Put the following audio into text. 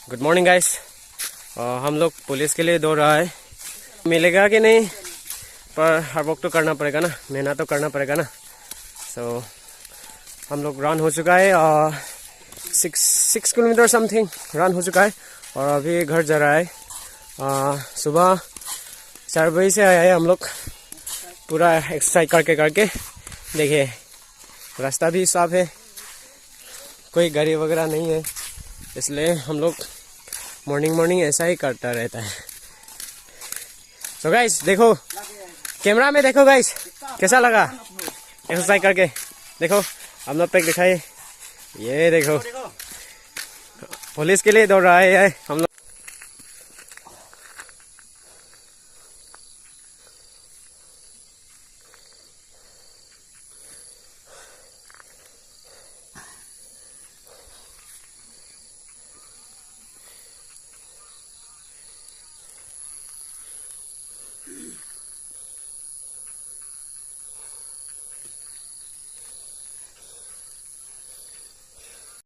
Good morning guys. हम लोग police के लिए दौड़ रहा है, मिलेगा कि नहीं पर हर वक्त तो करना पड़ेगा ना, मेहनत तो करना पड़ेगा ना। सो हम लोग रन हो चुका है और 6 किलोमीटर समथिंग रन हो चुका है और अभी घर जा रहा है। सुबह 4 बजे से आया है हम लोग, पूरा एक्सरसाइज करके देखिए रास्ता भी साफ है, कोई गाड़ी वगैरह नहीं है, इसलिए हम लोग मॉर्निंग ऐसा ही करता रहता है। तो गाइस देखो, कैमरा में देखो गाइस, कैसा लगा एक्सरसाइज करके। देखो हम लोग पैक दिखाइए, ये देखो पुलिस के लिए दौड़ रहा है हम लोग।